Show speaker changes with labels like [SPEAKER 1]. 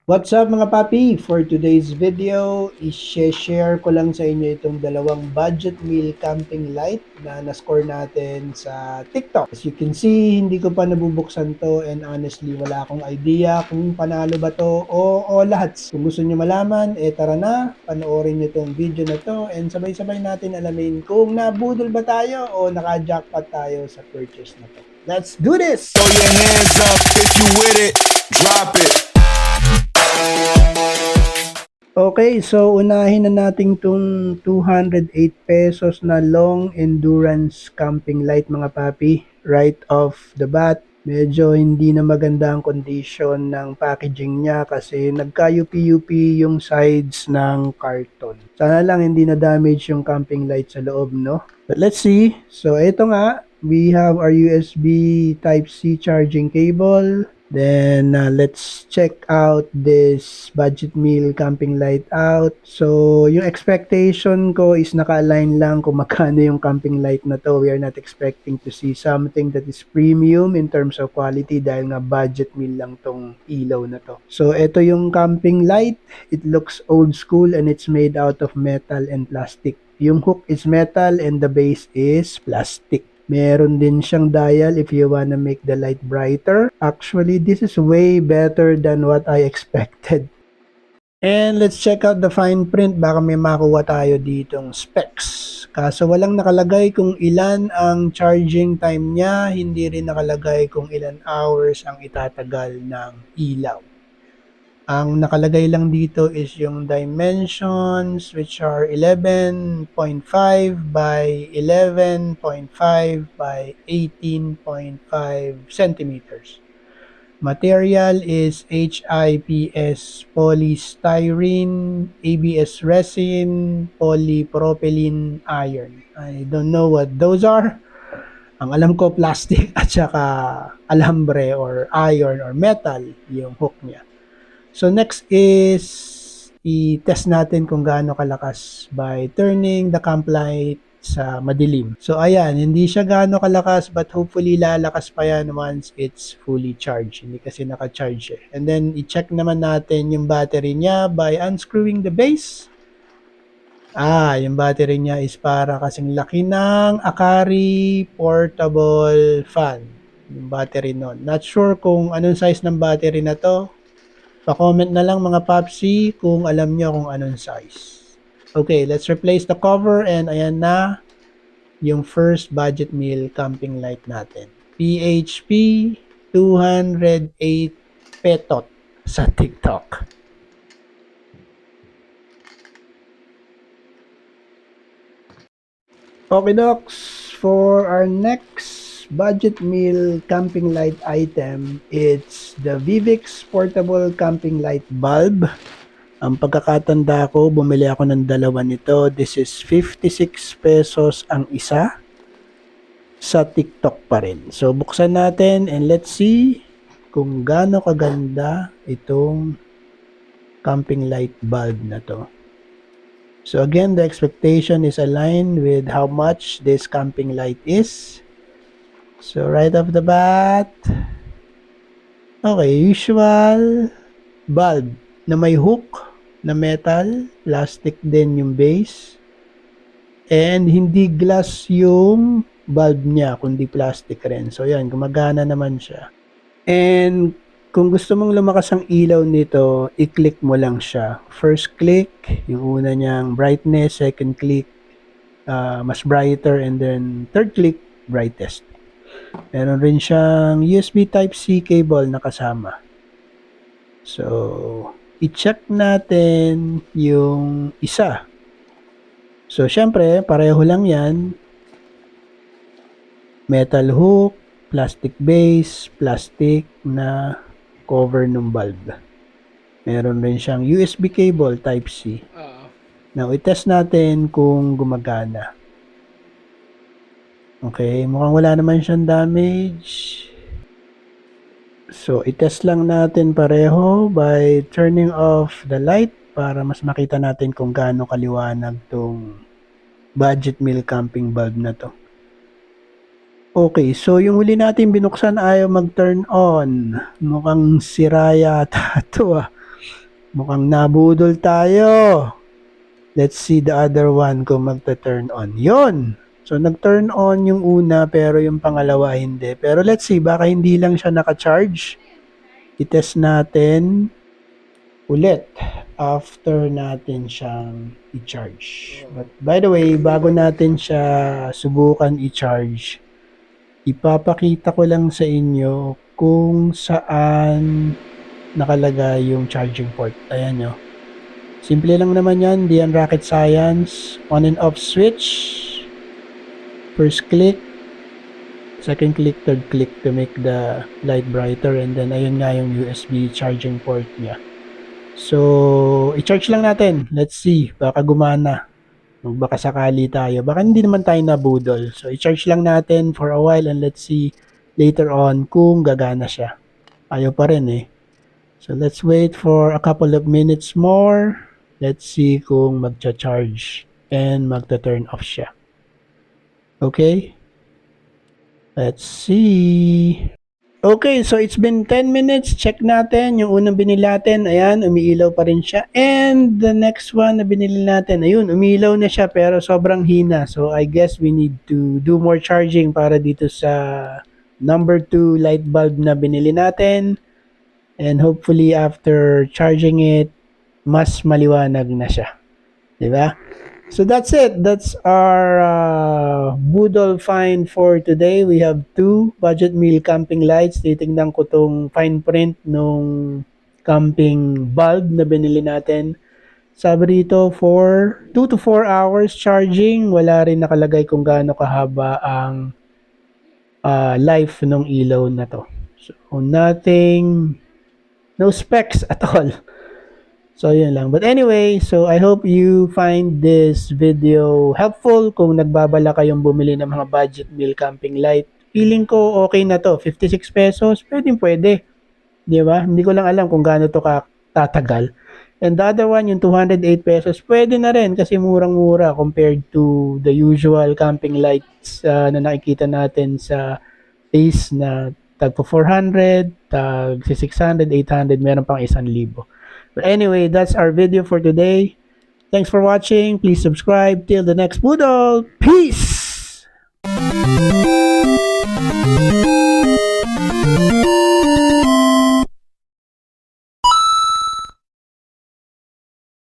[SPEAKER 1] What's up mga papi? For today's video, i-share ko lang sa inyo itong dalawang budget meal camping light na na-score natin sa TikTok. As you can see, hindi ko pa nabubuksan to and honestly wala akong idea kung panalo ba to o lahat. Kung gusto nyo malaman, tara na, panoorin nyo itong video na to and sabay-sabay natin alamin kung nabudol ba tayo o naka-jackpot tayo sa purchase na to. Let's do this!
[SPEAKER 2] Throw your hands up if you with it, drop it.
[SPEAKER 1] Okay, so unahin na natin itong 208 pesos na long endurance camping light mga papi. Right off the bat, medyo hindi na maganda ang condition ng packaging niya kasi nagka-UP-UP yung sides ng carton. Sana lang hindi na damage yung camping light sa loob, no? But let's see. So ito nga, we have our USB Type-C charging cable. Then let's check out this budget meal camping light out. So yung expectation ko is naka-align lang kung magkano yung camping light na to. We are not expecting to see something that is premium in terms of quality dahil nga budget meal lang tong ilaw na to. So ito yung camping light. It looks old school and it's made out of metal and plastic. Yung hook is metal and the base is plastic. Meron din siyang dial if you wanna make the light brighter. Actually, this is way better than what I expected. And let's check out the fine print. Baka may makuha tayo ditong specs. Kaso walang nakalagay kung ilan ang charging time niya. Hindi rin nakalagay kung ilan hours ang itatagal ng ilaw. Ang nakalagay lang dito is yung dimensions which are 11.5 by 11.5 by 18.5 centimeters. Material is HIPS polystyrene, ABS resin, polypropylene iron. I don't know what those are. Ang alam ko plastic at saka alambre or iron or metal yung hook niya. So next is i-test natin kung gaano kalakas by turning the camp light sa madilim. So ayan, hindi siya gaano kalakas but hopefully lalakas pa yan once it's fully charged. Hindi kasi naka-charge eh. And then i-check naman natin yung battery niya by unscrewing the base. Yung battery niya is para kasing laki ng Akari portable fan. Yung battery nun. Not sure kung anong size ng battery na to. Pa-comment na lang mga papsi kung alam nyo kung anong size. Okay, let's replace the cover and ayan na yung first budget meal camping light natin. PHP 208 petot sa TikTok. Okay, docs, for our next budget meal camping light item, it's the Vivix portable camping light bulb. Ang pagkakatanda ko, bumili ako ng dalawa nito. This is 56 pesos ang isa. Sa TikTok pa rin. So buksan natin and let's see kung gaano kaganda itong camping light bulb na to. So again, the expectation is aligned with how much this camping light is. So right off the bat, okay, usual bulb na may hook na metal, plastic din yung base, and hindi glass yung bulb niya, kundi plastic rin. So yan, gumagana naman siya. And kung gusto mong lumakas ang ilaw nito, i-click mo lang siya. First click, yung una niyang brightness, second click, mas brighter, and then third click, brightest. Meron rin siyang USB Type-C cable na kasama. So, i-check natin yung isa. So, syempre, pareho lang yan. Metal hook, plastic base, plastic na cover ng bulb. Meron rin siyang USB cable Type-C. Now, i-test natin kung gumagana. Okay, mukhang wala naman siyang damage. So, i-test lang natin pareho by turning off the light para mas makita natin kung gaano kaliwanag tong budget meal camping bulb na to. Okay, so yung huli natin binuksan ayaw mag-turn on. Mukhang sira yata ito Mukhang nabudol tayo. Let's see the other one kung magta-turn on. Yun! So, nag-turn on yung una pero yung pangalawa hindi. Pero let's see, baka hindi lang siya naka-charge. I-test natin ulit after natin siyang i-charge. But by the way, bago natin siya subukan i-charge, ipapakita ko lang sa inyo kung saan nakalagay yung charging port. Ayan nyo. Simple lang naman yan, di yan rocket science. On and off switch. First click. Second click, third click to make the light brighter. And then ayun nga yung USB charging port niya. So, i-charge lang natin. Let's see, baka gumana. Baka sakali tayo. Baka hindi naman tayo nabudol. So, i-charge lang natin for a while and let's see later on kung gagana siya. Ayaw pa rin eh. So, let's wait for a couple of minutes more. Let's see kung magcha-charge and magta-turn off siya. Okay? Let's see. Okay, so it's been 10 minutes. Check natin. Yung unang binili natin, ayan, umiilaw pa rin siya. And the next one na binili natin, ayun, umiilaw na siya pero sobrang hina. So I guess we need to do more charging para dito sa number 2 light bulb na binili natin. And hopefully after charging it, mas maliwanag na siya. Diba? So that's it. That's our Budol find for today. We have 2 budget meal camping lights. Titignan ko tong fine print nung camping bulb na binili natin. Sabi rito for 2 to 4 hours charging. Wala rin nakalagay kung gaano kahaba ang life ng ilaw na to. So nothing, no specs at all. So, yun lang. But anyway, so I hope you find this video helpful kung nagbabala kayong bumili ng mga budget meal camping light. Feeling ko okay na to. 56 pesos, pwede. Di ba? Hindi ko lang alam kung gaano to tatagal. And the other one, yung 208 pesos, pwede na rin kasi murang-mura compared to the usual camping lights na nakikita natin sa Ace na tag po 400, tag 600, 800, meron pang 1,000. But anyway, that's our video for today. Thanks for watching. Please subscribe. Till the next Budol. Peace!